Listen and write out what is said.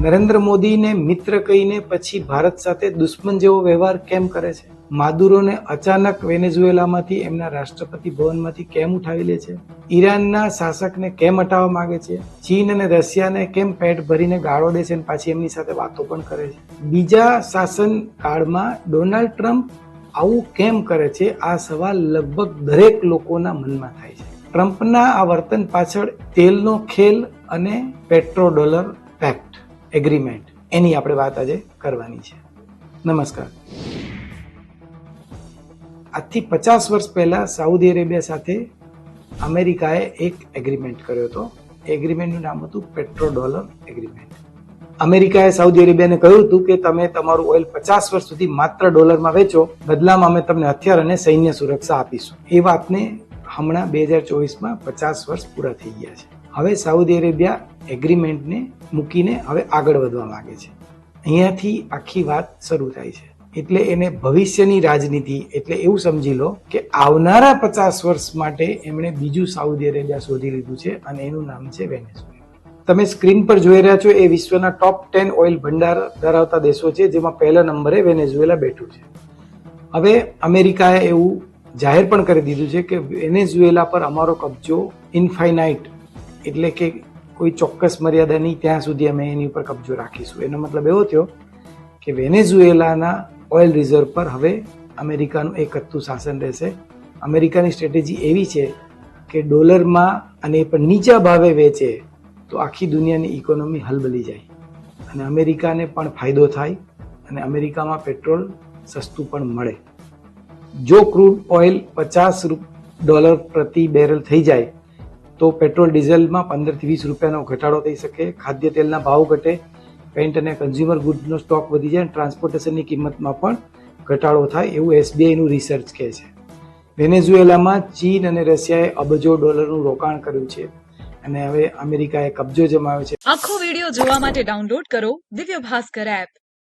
નરેન્દ્ર મોદીને મિત્ર કહીને પછી ભારત સાથે દુશ્મન જેવો વ્યવહાર કેમ કરે છે? માદુરોને અચાનક વેનેઝુએલામાંથી એમના રાષ્ટ્રપતિ ભવનમાંથી કેમ ઉઠાવી લે છે? ઈરાનના શાસકને કેમ હટાવવા માંગે છે? ચીન અને રશિયાને કેમ પેટ ભરીને ગાળો દે છે અને પાછી એમની સાથે વાતો પણ કરે છે? બીજા શાસન કાળમાં ડોનાલ્ડ ટ્રમ્પ આવું કેમ કરે છે? આ સવાલ લગભગ દરેક લોકોના મનમાં થાય છે. ટ્રમ્પના આ વર્તન પાછળ તેલનો ખેલ અને પેટ્રો ડોલર પેક્ટ એગ્રીમેન્ટ એની આપણે વાત આજે કરવાની છે. નમસ્કાર. આજથી 50 વર્ષ પહેલા સાઉદી અરેબિયા સાથે અમેરિકાએ એક એગ્રીમેન્ટ કર્યો હતો. એગ્રીમેન્ટનું નામ હતું પેટ્રો ડોલર એગ્રીમેન્ટ. અમેરિકાએ સાઉદી અરેબિયાને કહ્યું હતું કે તમે તમારું ઓઇલ 50 વર્ષ સુધી માત્ર ડોલરમાં વેચો, બદલામાં અમે તમને હથિયાર અને સૈન્ય સુરક્ષા આપીશું. એ વાતને હમણાં 2024માં 50 વર્ષ પૂરા થઈ ગયા છે. હવે સાઉદી અરેબિયા એગ્રીમેન્ટને મૂકીને હવે આગળ વધવા માંગે છે. અહીંયાથી આખી વાત શરૂ થાય છે. એટલે એને ભવિષ્યની રાજનીતિ એટલે એવું સમજી લો કે આવનારા 50 વર્ષ માટે એમણે બીજું સાઉદી અરેબિયા શોધી લીધું છે અને એનું નામ છે વેનેઝુએલા. તમે સ્ક્રીન પર જોઈ રહ્યા છો એ વિશ્વના ટોપ 10 ઓઇલ ભંડાર ધરાવતા દેશો છે, જેમાં પહેલા નંબરે વેનેઝુએલા બેઠું છે. હવે અમેરિકાએ એવું જાહેર પણ કરી દીધું છે કે વેનેઝુએલા પર અમારો કબજો ઇનફાઇનાઇટ એટલે કે કોઈ ચોક્કસ મર્યાદા નહીં ત્યાં સુધી અમે એની ઉપર કબજો રાખીશું. એનો મતલબ એવો થયો કે વેનેઝુએલાના ઓઇલ રિઝર્વ પર હવે અમેરિકાનું એકતું શાસન રહેશે. અમેરિકાની સ્ટ્રેટેજી એવી છે કે ડોલરમાં અને એ પણ નીચા ભાવે વેચે તો આખી દુનિયાની ઇકોનોમી હલબલી જાય અને અમેરિકાને પણ ફાયદો થાય અને અમેરિકામાં પેટ્રોલ સસ્તું પણ મળે. જો ક્રૂડ ઓઇલ $50 પ્રતિ બેરલ થઈ જાય તો પેટ્રોલ ડીઝલમાં 15 થી 20 રૂપિયાનો ઘટાડો થઈ શકે, ખાદ્ય તેલના ભાવ ઘટે, પેન્ટ અને કન્ઝ્યુમર ગુડ્સનો સ્ટોક વધી જાય, ટ્રાન્સપોર્ટેશનની કિંમતમાં પણ ઘટાડો થાય એવું એસબીઆઈનું રિસર્ચ કહે છે. વેનેઝુએલામાં ચીન અને રશિયાએ અબજો ડોલરનું રોકાણ કર્યું છે અને હવે અમેરિકાએ કબજો જમાવ્યો છે. આખો વિડિયો જોવા માટે ડાઉનલોડ કરો દિવ્ય ભાસ્કર એપ.